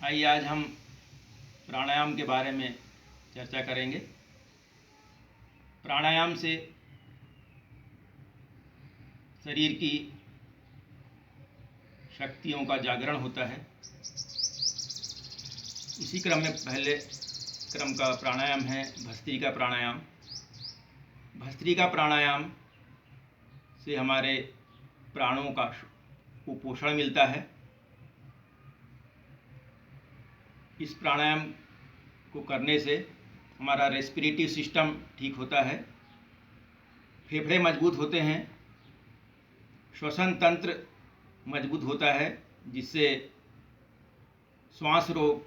आइए आज हम प्राणायाम के बारे में चर्चा करेंगे। प्राणायाम से शरीर की शक्तियों का जागरण होता है। इसी क्रम में पहले क्रम का प्राणायाम है भस्त्रिका प्राणायाम। भस्त्रिका प्राणायाम से हमारे प्राणों को पोषण मिलता है। इस प्राणायाम को करने से हमारा रेस्पिरेटरी सिस्टम ठीक होता है, फेफड़े मजबूत होते हैं, श्वसन तंत्र मजबूत होता है, जिससे श्वास रोग,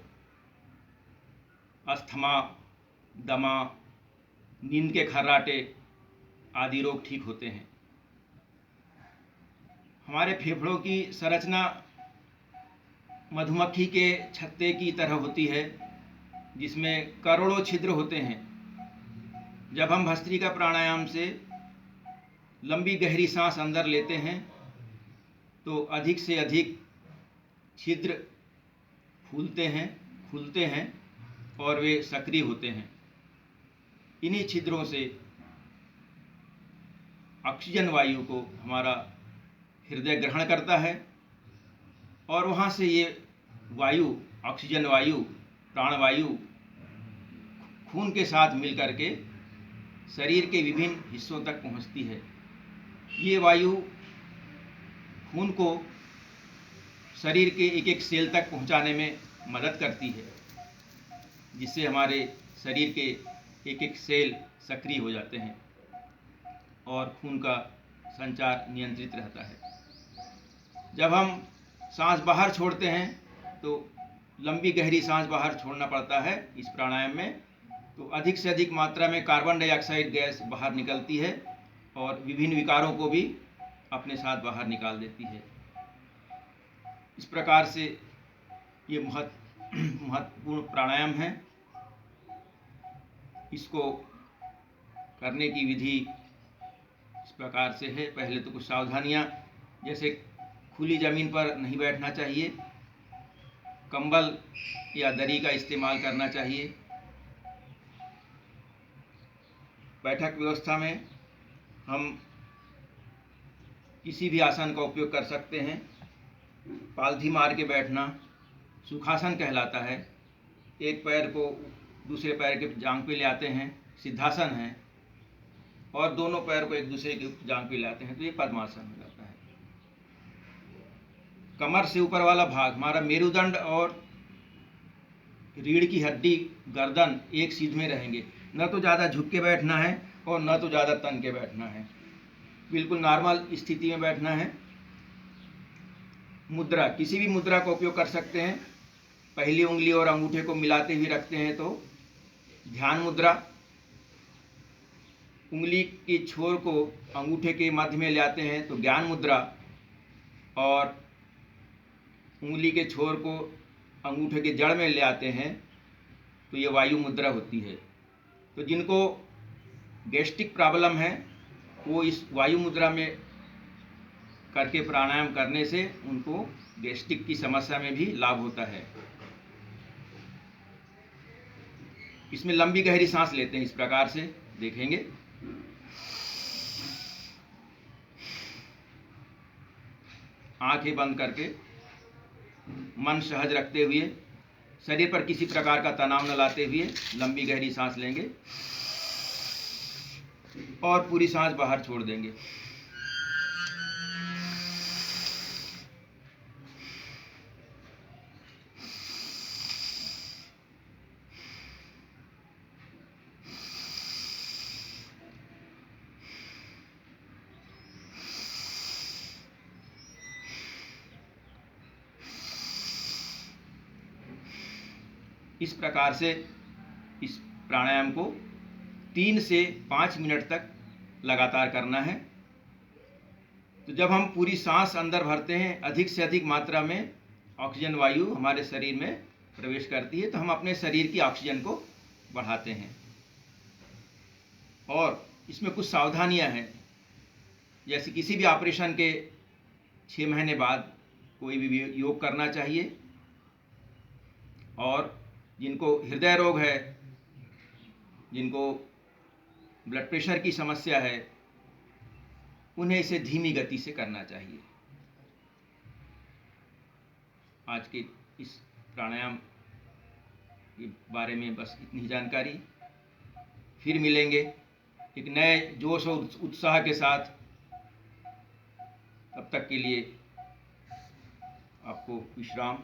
अस्थमा, दमा, नींद के खर्राटे आदि रोग ठीक होते हैं। हमारे फेफड़ों की संरचना मधुमक्खी के छत्ते की तरह होती है, जिसमें करोड़ों छिद्र होते हैं। जब हम भस्त्रिका प्राणायाम से लंबी गहरी सांस अंदर लेते हैं तो अधिक से अधिक छिद्र फूलते हैं, खुलते हैं और वे सक्रिय होते हैं। इन्हीं छिद्रों से ऑक्सीजन वायु को हमारा हृदय ग्रहण करता है और वहाँ से ये वायु, ऑक्सीजन वायु, प्राणवायु खून के साथ मिलकर के शरीर के विभिन्न हिस्सों तक पहुँचती है। ये वायु खून को शरीर के एक एक सेल तक पहुँचाने में मदद करती है, जिससे हमारे शरीर के एक एक सेल सक्रिय हो जाते हैं और खून का संचार नियंत्रित रहता है। जब हम सांस बाहर छोड़ते हैं तो लंबी गहरी सांस बाहर छोड़ना पड़ता है इस प्राणायाम में, तो अधिक से अधिक मात्रा में कार्बन डाइऑक्साइड गैस बाहर निकलती है और विभिन्न विकारों को भी अपने साथ बाहर निकाल देती है। इस प्रकार से ये महत्वपूर्ण प्राणायाम है। इसको करने की विधि इस प्रकार से है। पहले तो कुछ सावधानियां, जैसे खुली ज़मीन पर नहीं बैठना चाहिए, कंबल या दरी का इस्तेमाल करना चाहिए। बैठक व्यवस्था में हम किसी भी आसन का उपयोग कर सकते हैं। पालथी मार के बैठना सुखासन कहलाता है। एक पैर को दूसरे पैर के जांघ पे ले आते हैं, सिद्धासन है, और दोनों पैर को एक दूसरे के जांघ पे ले आते हैं, तो ये पद्मासन हो जाता है। कमर से ऊपर वाला भाग, हमारा मेरुदंड और रीढ़ की हड्डी, गर्दन एक सीध में रहेंगे। न तो ज़्यादा झुक के बैठना है और न तो ज़्यादा तन के बैठना है, बिल्कुल नॉर्मल स्थिति में बैठना है। मुद्रा, किसी भी मुद्रा का उपयोग कर सकते हैं। पहली उंगली और अंगूठे को मिलाते हुए रखते हैं तो ध्यान मुद्रा। उंगली की छोर को अंगूठे के मध्य में ले आते हैं तो ज्ञान मुद्रा, और उंगली के छोर को अंगूठे के जड़ में ले आते हैं तो ये वायु मुद्रा होती है। तो जिनको गैस्ट्रिक प्रॉब्लम है वो इस वायु मुद्रा में करके प्राणायाम करने से उनको गैस्ट्रिक की समस्या में भी लाभ होता है। इसमें लंबी गहरी सांस लेते हैं, इस प्रकार से देखेंगे। आंखें बंद करके मन सहज रखते हुए, शरीर पर किसी प्रकार का तनाव न लाते हुए लंबी गहरी सांस लेंगे और पूरी सांस बाहर छोड़ देंगे। इस प्रकार से इस प्राणायाम को 3 से 5 मिनट तक लगातार करना है। तो जब हम पूरी सांस अंदर भरते हैं, अधिक से अधिक मात्रा में ऑक्सीजन वायु हमारे शरीर में प्रवेश करती है, तो हम अपने शरीर की ऑक्सीजन को बढ़ाते हैं। और इसमें कुछ सावधानियां हैं, जैसे किसी भी ऑपरेशन के 6 महीने बाद कोई भी योग करना चाहिए। और जिनको हृदय रोग है, जिनको ब्लड प्रेशर की समस्या है, उन्हें इसे धीमी गति से करना चाहिए। आज के इस प्राणायाम के बारे में बस इतनी जानकारी। फिर मिलेंगे एक नए जोश और उत्साह के साथ। तब तक के लिए आपको विश्राम।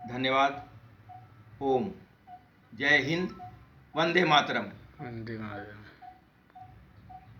धन्यवाद। ओम। जय हिंद। वंदे मातरम। वंदे मातरम।